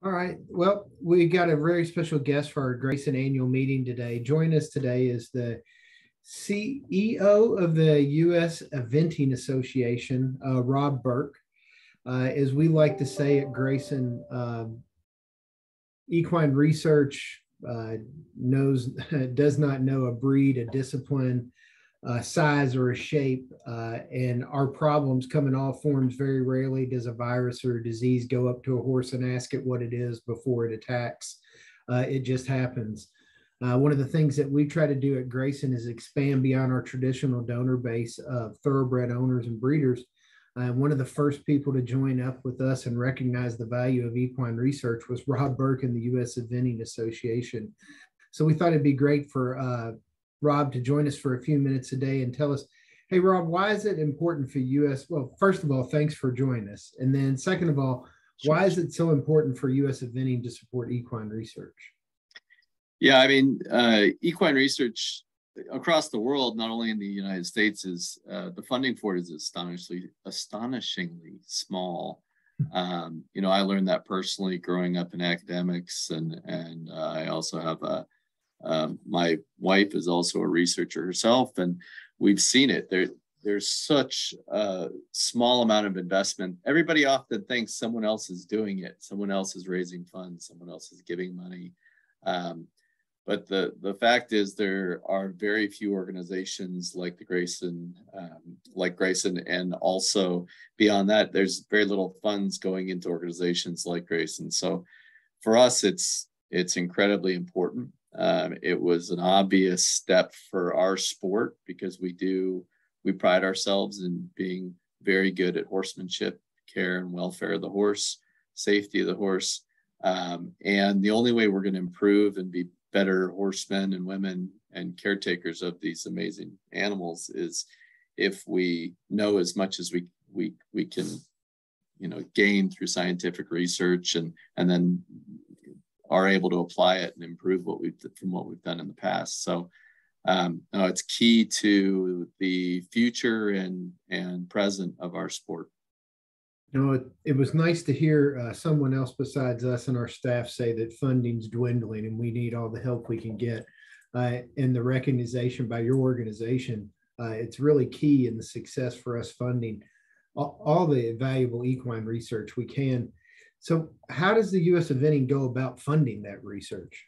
All right. Well, we got a very special guest for our Grayson annual meeting today. Joining us today is the CEO of the U.S. Eventing Association, Rob Burke. As we like to say at Grayson, equine research knows does not know a breed, a discipline, size, or a shape. And our problems come in all forms. Very rarely does a virus or a disease go up to a horse and ask it what it is before it attacks. It just happens. One of the things that we try to do at Grayson is expand beyond our traditional donor base of thoroughbred owners and breeders. One of the first people to join up with us and recognize the value of equine research was Rob Burke in the U.S. Eventing Association. So we thought it'd be great for Rob to join us for a few minutes today and tell us, hey, Rob, why is it important for U.S.? Well, first of all, thanks for joining us. And then second of all, why is it so important for U.S. Eventing to support equine research? Yeah, I mean, equine research across the world, not only in the United States, is the funding for it is astonishingly small. I learned that personally growing up in academics, and I also have my wife is also a researcher herself, and we've seen it. There's such a small amount of investment. Everybody often thinks someone else is doing it, someone else is raising funds, someone else is giving money. But the fact is there are very few organizations like the Grayson, and also beyond that, there's very little funds going into organizations like Grayson. So for us, it's incredibly important. It was an obvious step for our sport because we pride ourselves in being very good at horsemanship, care and welfare of the horse, safety of the horse. And the only way we're going to improve and be better horsemen and women and caretakers of these amazing animals is if we know as much as we can, gain through scientific research and then are able to apply it and improve what we've done in the past. So it's key to the future and present of our sport. It was nice to hear someone else besides us and our staff say that funding's dwindling and we need all the help we can get. And the recognition by your organization, it's really key in the success for us funding all the valuable equine research we can. So how does the U.S. Eventing go about funding that research?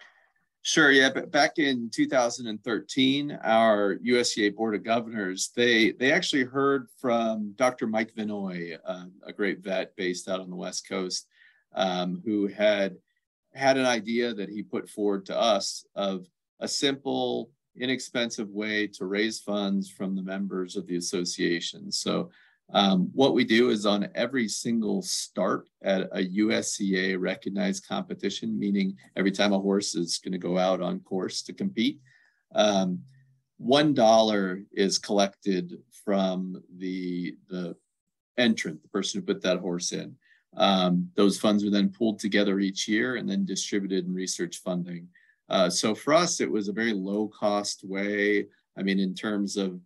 Sure. Yeah. But back in 2013, our USEA Board of Governors, they actually heard from Dr. Mike Vinoy, a great vet based out on the West Coast, who had an idea that he put forward to us of a simple, inexpensive way to raise funds from the members of the association. So what we do is on every single start at a USEA recognized competition, meaning every time a horse is going to go out on course to compete, $1 is collected from the entrant, the person who put that horse in. Those funds are then pooled together each year and then distributed in research funding. So for us, it was a very low cost way. I mean, in terms of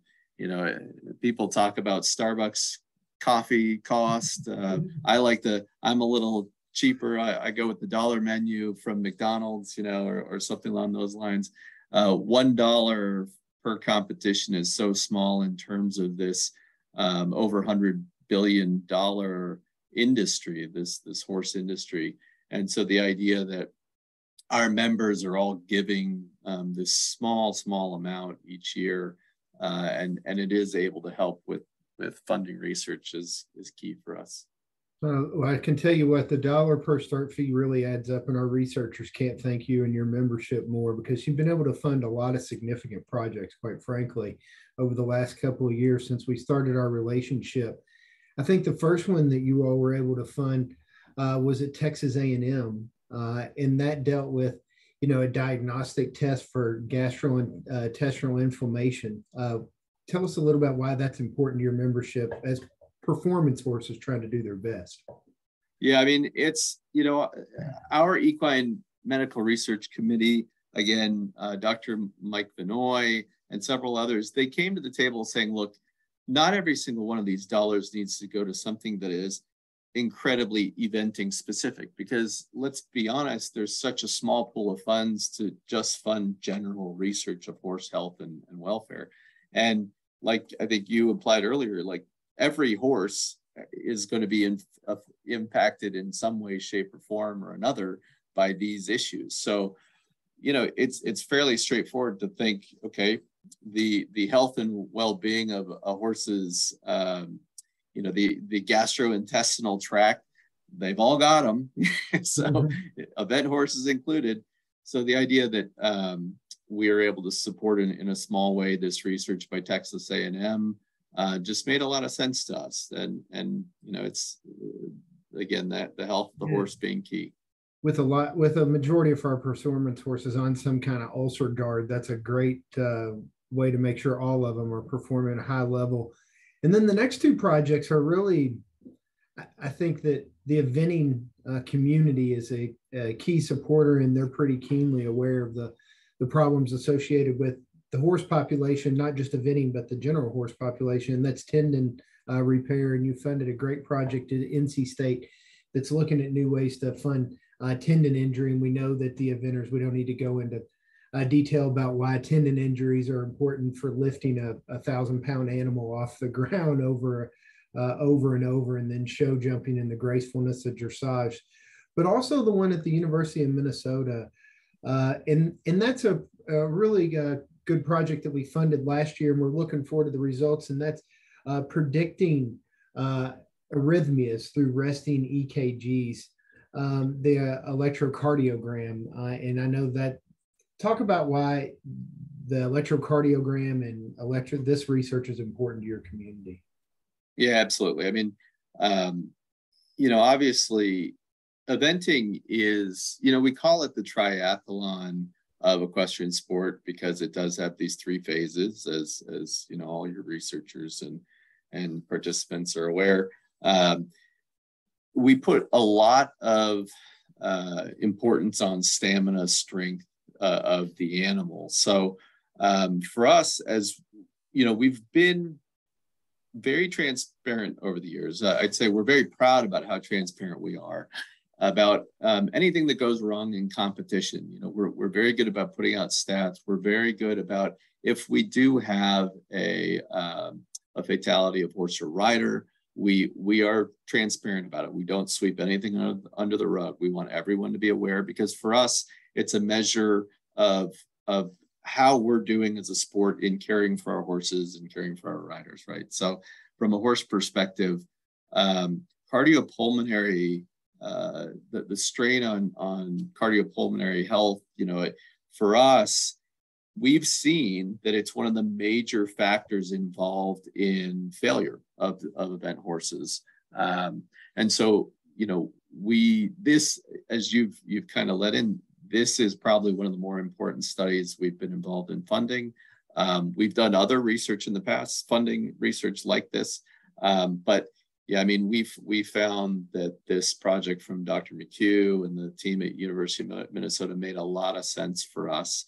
people talk about Starbucks coffee cost. I'm a little cheaper. I go with the dollar menu from McDonald's, or something along those lines. $1 per competition is so small in terms of this over $100 billion industry, this horse industry. And so the idea that our members are all giving this small amount each year, and it is able to help with funding research is key for us. Well, I can tell you what, the $1 per start fee really adds up, and our researchers can't thank you and your membership more because you've been able to fund a lot of significant projects, quite frankly, over the last couple of years since we started our relationship. I think the first one that you all were able to fund was at Texas A&M, and that dealt with a diagnostic test for gastrointestinal inflammation. Tell us a little about why that's important to your membership as performance horses trying to do their best. Yeah, I mean, it's, our Equine Medical Research Committee, again, Dr. Mike Vinoy and several others, they came to the table saying, look, not every single one of these dollars needs to go to something that is incredibly eventing specific, because let's be honest, there's such a small pool of funds to just fund general research of horse health and welfare. And like I think you implied earlier, like every horse is going to be impacted in some way, shape, or form or another by these issues. So, you know, it's fairly straightforward to think, okay, the health and well-being of a horse's you know, the gastrointestinal tract, they've all got them. So event horses included. So the idea that we are able to support in a small way this research by Texas A&M just made a lot of sense to us. And you know, it's again, that the health of the horse being key. With a majority of our performance horses on some kind of ulcer guard, that's a great way to make sure all of them are performing at a high level. And then the next two projects are really, I think that the eventing community is a key supporter, and they're pretty keenly aware of the problems associated with the horse population, not just eventing, but the general horse population. And that's tendon repair. And you funded a great project at NC State that's looking at new ways to fund tendon injury. And we know that the eventers, we don't need to go into detail about why tendon injuries are important for lifting a 1,000-pound animal off the ground over and over, and then show jumping and the gracefulness of dressage, but also the one at the University of Minnesota. And that's a really good project that we funded last year, and we're looking forward to the results. And that's predicting arrhythmias through resting EKGs, the electrocardiogram. And I know that, talk about why the electrocardiogram and this research is important to your community. Yeah, absolutely. I mean, you know, obviously eventing is, you know, we call it the triathlon of equestrian sport because it does have these three phases, as you know, all your researchers and participants are aware. We put a lot of importance on stamina, strength of the animal. So for us, as you know, we've been very transparent over the years. I'd say we're very proud about how transparent we are about anything that goes wrong in competition. You know, we're very good about putting out stats. We're very good about if we do have a fatality of horse or rider, we are transparent about it. We don't sweep anything under the rug. We want everyone to be aware, because for us, it's a measure of how we're doing as a sport in caring for our horses and caring for our riders, right? So from a horse perspective, cardiopulmonary, the strain on cardiopulmonary health, you know, for us, we've seen that it's one of the major factors involved in failure of event horses. And so, you know, this, as you've kind of let in, this is probably one of the more important studies we've been involved in funding. We've done other research in the past, funding research like this. But yeah, I mean, we found that this project from Dr. McHugh and the team at University of Minnesota made a lot of sense for us,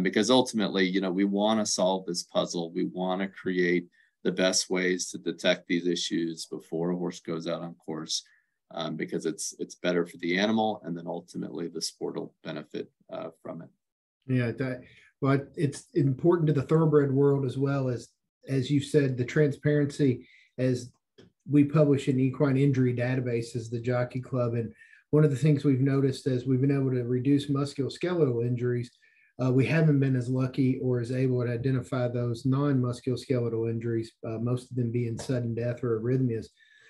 because ultimately, you know, we want to solve this puzzle. We want to create the best ways to detect these issues before a horse goes out on course. Because it's better for the animal, and then ultimately the sport will benefit from it. Yeah, but it's important to the thoroughbred world as well, as you said, the transparency. As we publish an equine injury database as the Jockey Club, and one of the things we've noticed as we've been able to reduce musculoskeletal injuries, we haven't been as lucky or as able to identify those non-musculoskeletal injuries, most of them being sudden death or arrhythmias.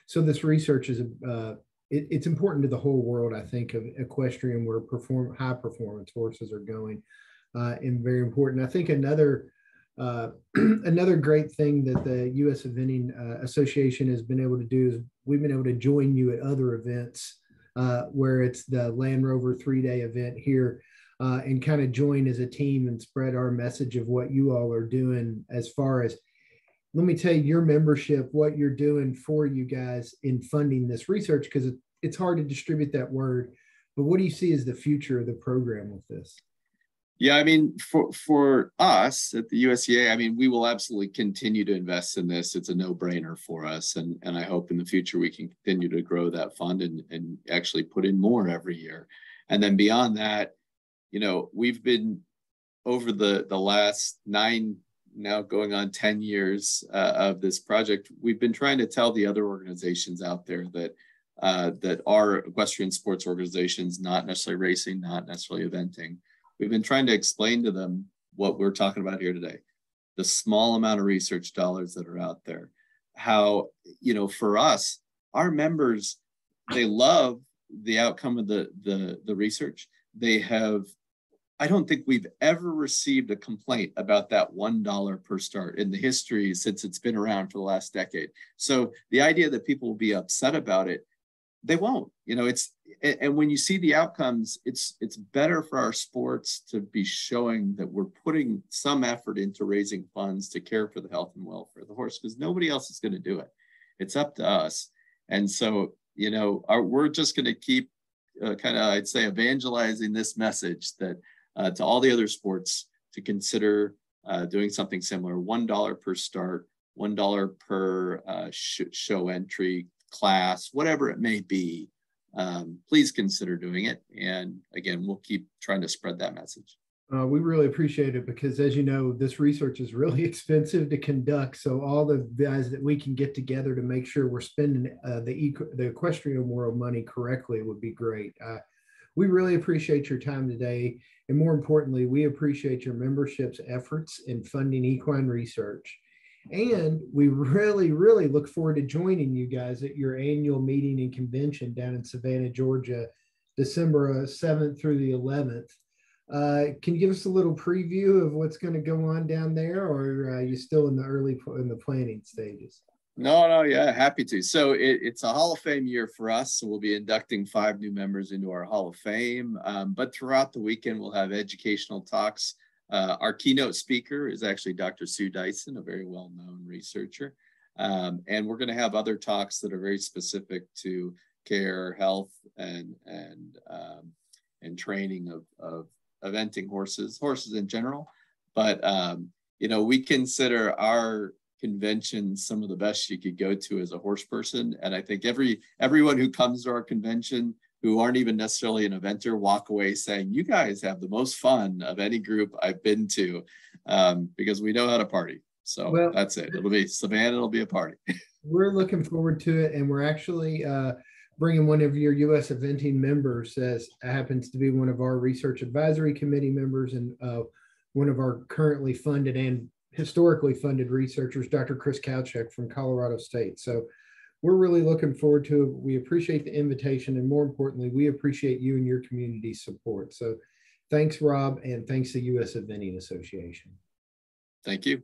So this research is it's important to the whole world, I think, of equestrian, where high performance horses are going, and very important. I think another great thing that the U.S. Eventing Association has been able to do is we've been able to join you at other events, where it's the Land Rover 3-day event here, and kind of join as a team and spread our message of what you all are doing as far as, let me tell you, your membership, what you're doing for you guys in funding this research, because it's hard to distribute that word. But what do you see as the future of the program with this? Yeah, I mean, for us at the USEA, I mean, we will absolutely continue to invest in this. It's a no-brainer for us, and I hope in the future we can continue to grow that fund and actually put in more every year. And then beyond that, you know, we've been over the last 9, now going on 10 years of this project, we've been trying to tell the other organizations out there that that are equestrian sports organizations, not necessarily racing, not necessarily eventing. We've been trying to explain to them what we're talking about here today, the small amount of research dollars that are out there, how, you know, for us, our members, they love the outcome of the research. They have, I don't think we've ever received a complaint about that $1 per start in the history since it's been around for the last decade. So the idea that people will be upset about it, they won't. You know, it's, and when you see the outcomes, it's better for our sports to be showing that we're putting some effort into raising funds to care for the health and welfare of the horse, because nobody else is going to do it. It's up to us. And so, you know, we're just going to keep kind of, I'd say, evangelizing this message that to all the other sports to consider doing something similar. $1 per start, $1 per show entry, class, whatever it may be. Please consider doing it. And again, we'll keep trying to spread that message. We really appreciate it because, as you know, this research is really expensive to conduct. So all the guys that we can get together to make sure we're spending the equestrian world money correctly would be great. We really appreciate your time today. And more importantly, we appreciate your membership's efforts in funding equine research. And we really, really look forward to joining you guys at your annual meeting and convention down in Savannah, Georgia, December 7th through the 11th. Can you give us a little preview of what's going to go on down there, or are you still in the planning stages? No, yeah, happy to. So it's a Hall of Fame year for us. So we'll be inducting 5 new members into our Hall of Fame. But throughout the weekend, we'll have educational talks. Our keynote speaker is actually Dr. Sue Dyson, a very well-known researcher. And we're going to have other talks that are very specific to care, health, and training of eventing horses in general. But, you know, we consider our convention some of the best you could go to as a horse person. And I think everyone who comes to our convention who aren't even necessarily an eventer walk away saying, you guys have the most fun of any group I've been to, because we know how to party. So well, that's it. It'll be Savannah, it'll be a party. We're looking forward to it. And we're actually bringing one of your U.S. eventing members, as happens to be one of our research advisory committee members and one of our currently funded and historically funded researchers, Dr. Chris Kowchuk from Colorado State. So we're really looking forward to it. We appreciate the invitation, and more importantly, we appreciate you and your community's support. So thanks, Rob, and thanks to U.S. Eventing Association. Thank you.